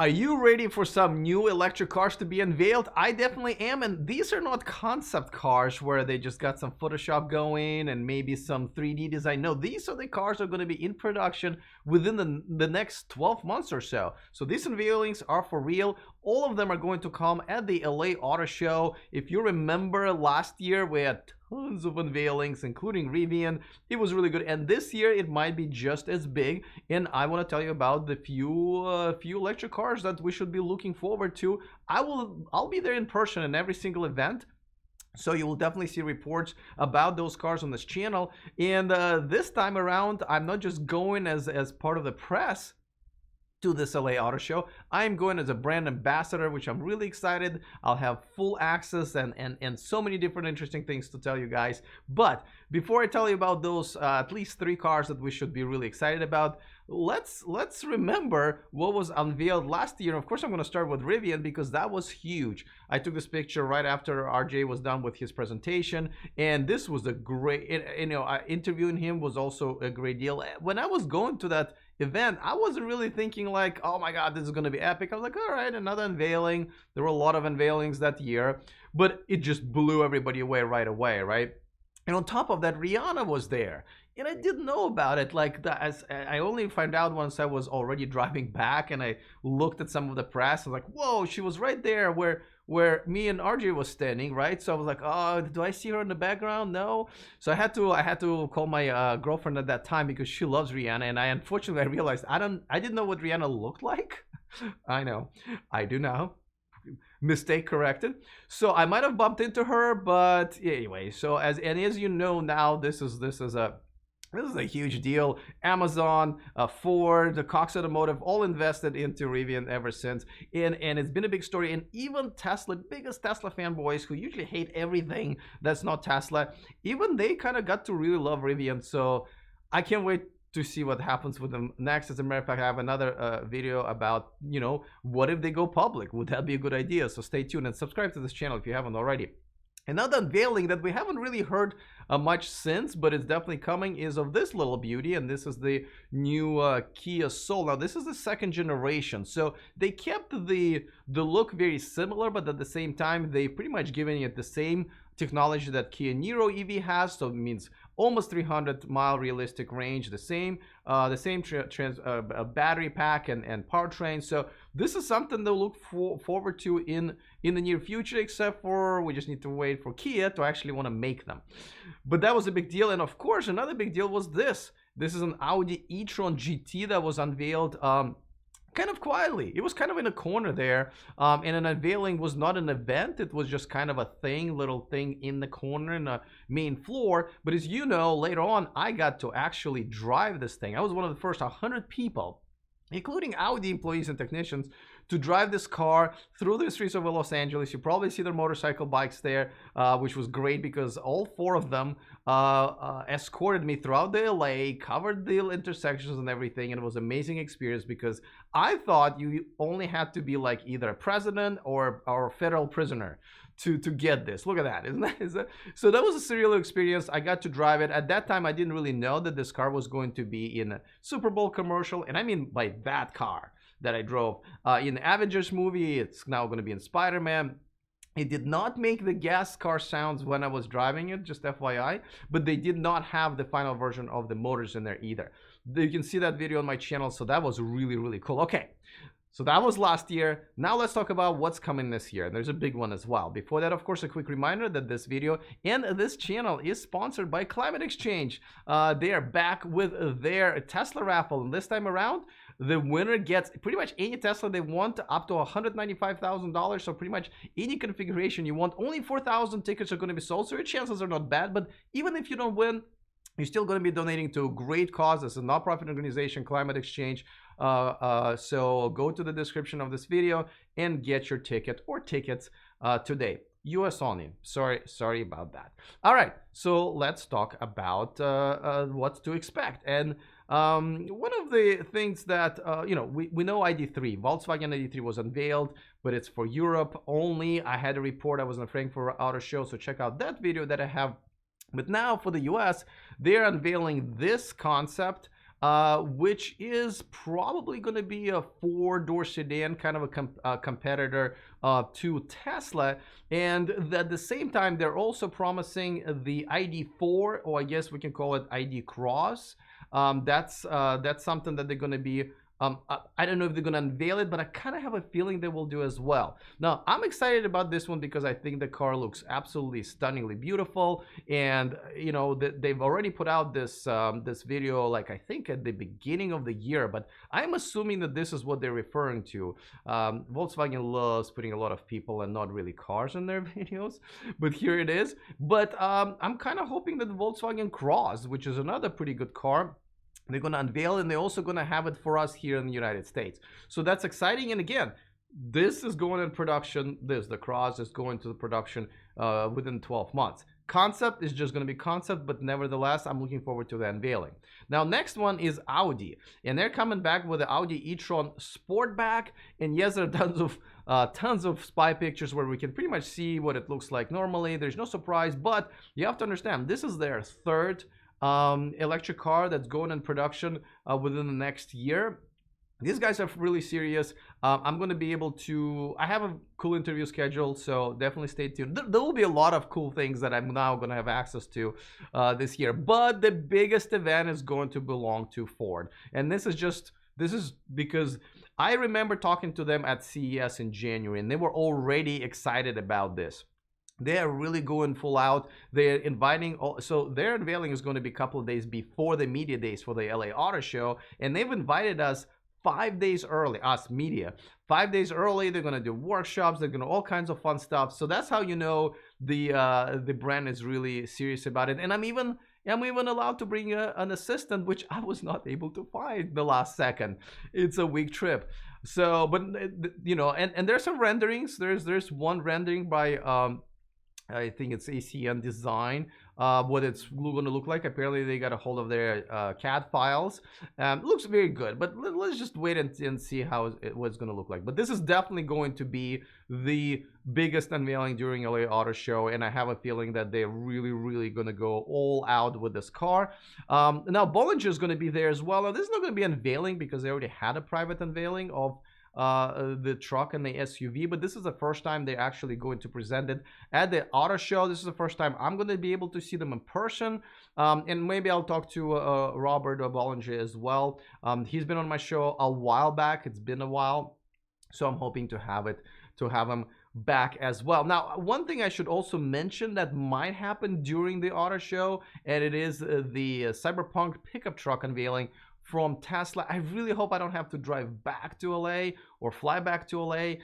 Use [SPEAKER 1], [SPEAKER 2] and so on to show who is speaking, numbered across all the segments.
[SPEAKER 1] Are you ready for some new electric cars to be unveiled? I definitely am, and these are not concept cars where they just got some Photoshop going and maybe some 3D design. No, these are the cars that are going to be in production within the next 12 months or so. So these unveilings are for real. All of them are going to come at the LA Auto Show. If you remember last year, we had tons of unveilings, including Rivian. It was really good, and this year it might be just as big. And I want to tell you about the few electric cars that we should be looking forward to. I'll be there in person in every single event. So you will definitely see reports about those cars on this channel. And this time around, I'm not just going as part of the press to this LA Auto Show. I'm going as a brand ambassador, which I'm really excited. I'll have full access and so many different interesting things to tell you guys. But before I tell you about those at least 3 cars that we should be really excited about, let's remember what was unveiled last year. Of course, I'm going to start with Rivian because that was huge. I took this picture right after RJ was done with his presentation, and this was a great, interviewing him was also a great deal. When I was going to that event, I wasn't really thinking like, oh my god, this is going to be epic. I was like, all right, another unveiling. There were a lot of unveilings that year, but it just blew everybody away right away, right? And on top of that, Rihanna was there, and I didn't know about it. Like that, as I only found out once I was already driving back, and I looked at some of the press. I was like, whoa, she was right there where me and RJ was standing, right? So I was like, oh, do I see her in the background? No. So I had to call my girlfriend at that time because she loves Rihanna, and unfortunately I realized I didn't know what Rihanna looked like. I know, I do now. Mistake corrected. So I might have bumped into her, but anyway. So as you know now, this is a huge deal. Amazon, Ford, Cox Automotive, all invested into Rivian ever since. And it's been a big story. And even Tesla, biggest Tesla fanboys who usually hate everything that's not Tesla, even they kind of got to really love Rivian. So I can't wait to see what happens with them next. As a matter of fact, I have another video about, what if they go public? Would that be a good idea? So stay tuned and subscribe to this channel if you haven't already. Another unveiling that we haven't really heard much since, but it's definitely coming, is of this little beauty, and this is the new Kia Soul. Now, this is the 2nd generation, so they kept the look very similar, but at the same time, they pretty much given it the same technology that Kia Niro EV has, so it means almost 300-mile realistic range, the same battery pack and powertrain. So this is something to look forward to in the near future, except for we just need to wait for Kia to actually want to make them. But that was a big deal. And of course, another big deal was this. This is an Audi e-tron GT that was unveiled kind of quietly. It was kind of in a corner there, and an unveiling was not an event. It was just kind of a little thing in the corner in the main floor. But as you know, later on, I got to actually drive this thing. I was one of the first 100 people, including Audi employees and technicians, to drive this car through the streets of Los Angeles. You probably see their motorcycle bikes there, which was great because all 4 of them escorted me throughout the LA, covered the intersections and everything, and it was an amazing experience because I thought you only had to be like either a president or a federal prisoner to get this. Look at that. Isn't that? So that was a surreal experience. I got to drive it. At that time, I didn't really know that this car was going to be in a Super Bowl commercial, and I mean by that car that I drove. In the Avengers movie, it's now going to be in Spider-Man. It did not make the gas car sounds when I was driving it, just FYI, but they did not have the final version of the motors in there either. You can see that video on my channel, so that was really, really cool. Okay, so that was last year. Now let's talk about what's coming this year. There's a big one as well. Before that, of course, a quick reminder that this video and this channel is sponsored by Climate Exchange. They are back with their Tesla raffle, and this time around, the winner gets pretty much any Tesla they want, up to $195,000. So pretty much any configuration you want. Only 4,000 tickets are going to be sold, so your chances are not bad. But even if you don't win, you're still going to be donating to a great cause. It's a nonprofit organization, Climate Exchange. So go to the description of this video and get your ticket or tickets today. US only. Sorry about that. All right, so let's talk about what to expect. And one of the things that we know ID3, Volkswagen ID3 was unveiled, but it's for Europe only. I had a report. I was in the Frankfurt Auto Show, so check out that video that I have. But now for the US, they're unveiling this concept which is probably going to be a four-door sedan, kind of a competitor to Tesla. And at the same time, they're also promising the ID4, or I guess we can call it ID Cross. That's something that they're going to be. I don't know if they're going to unveil it, but I kind of have a feeling they will do as well. Now, I'm excited about this one because I think the car looks absolutely stunningly beautiful. And, you know, they've already put out this video, like I think at the beginning of the year, but I'm assuming that this is what they're referring to. Volkswagen loves putting a lot of people and not really cars in their videos, but here it is. But I'm kind of hoping that the Volkswagen Cross, which is another pretty good car, they're going to unveil, and they're also going to have it for us here in the United States. So that's exciting. And again, this is going in production. The Cross is going to the production within 12 months. Concept is just going to be concept, but nevertheless, I'm looking forward to the unveiling. Now, next one is Audi, and they're coming back with the Audi e-tron Sportback. And yes, there are tons of spy pictures where we can pretty much see what it looks like normally. There's no surprise, but you have to understand, this is their third electric car that's going in production within the next year. These guys are really serious. I'm going to be able to, I have a cool interview scheduled, so definitely stay tuned. There will be a lot of cool things that I'm now going to have access to this year, but the biggest event is going to belong to Ford. And this is because I remember talking to them at CES in January, and they were already excited about this. They are really going full out. They're inviting, so their unveiling is going to be a couple of days before the media days for the LA Auto Show, and they've invited us 5 days early, us media. 5 days early, they're going to do workshops, they're going to all kinds of fun stuff. So that's how you know the brand is really serious about it. And I'm even allowed to bring an assistant, which I was not able to find the last second. It's a week trip. So, but you know, and there's some renderings. There's one rendering by I think it's ACN Design, what it's going to look like. Apparently, they got a hold of their CAD files. It looks very good, but let's just wait and see what it's going to look like. But this is definitely going to be the biggest unveiling during LA Auto Show, and I have a feeling that they're really going to go all out with this car. Now, Bollinger is going to be there as well. Now, this is not going to be unveiling because they already had a private unveiling of the truck and the SUV, but this is the first time they're actually going to present it at the auto show. This is the first time I'm going to be able to see them in person, and maybe I'll talk to Robert Bollinger as well. He's been on my show a while back. It's been a while, so I'm hoping to have him back as well. Now, one thing I should also mention that might happen during the auto show, and it is the Cyberpunk pickup truck unveiling from Tesla. I really hope I don't have to drive back to LA or fly back to LA.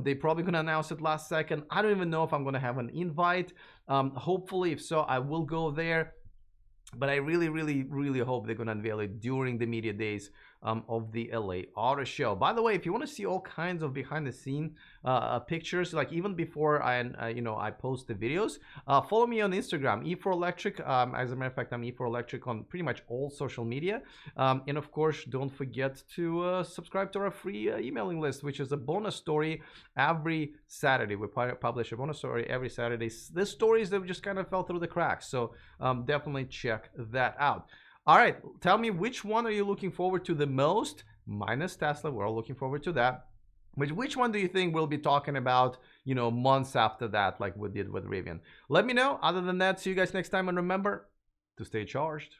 [SPEAKER 1] They probably gonna announce it last second. I don't even know if I'm gonna have an invite. Hopefully, if so, I will go there. But I really hope they're gonna unveil it during the media days of the LA Auto Show. By the way, if you want to see all kinds of behind the scene pictures, like even before I post the videos, follow me on Instagram, E4Electric. As a matter of fact, I'm E4Electric on pretty much all social media. And of course, don't forget to subscribe to our free emailing list, which is a bonus story every Saturday. We publish a bonus story every Saturday. There's stories that just kind of fell through the cracks, so definitely check that out. All right, tell me, which one are you looking forward to the most? Minus Tesla, we're all looking forward to that. But which one do you think we'll be talking about, months after that, like we did with Rivian? Let me know. Other than that, see you guys next time, and remember to stay charged.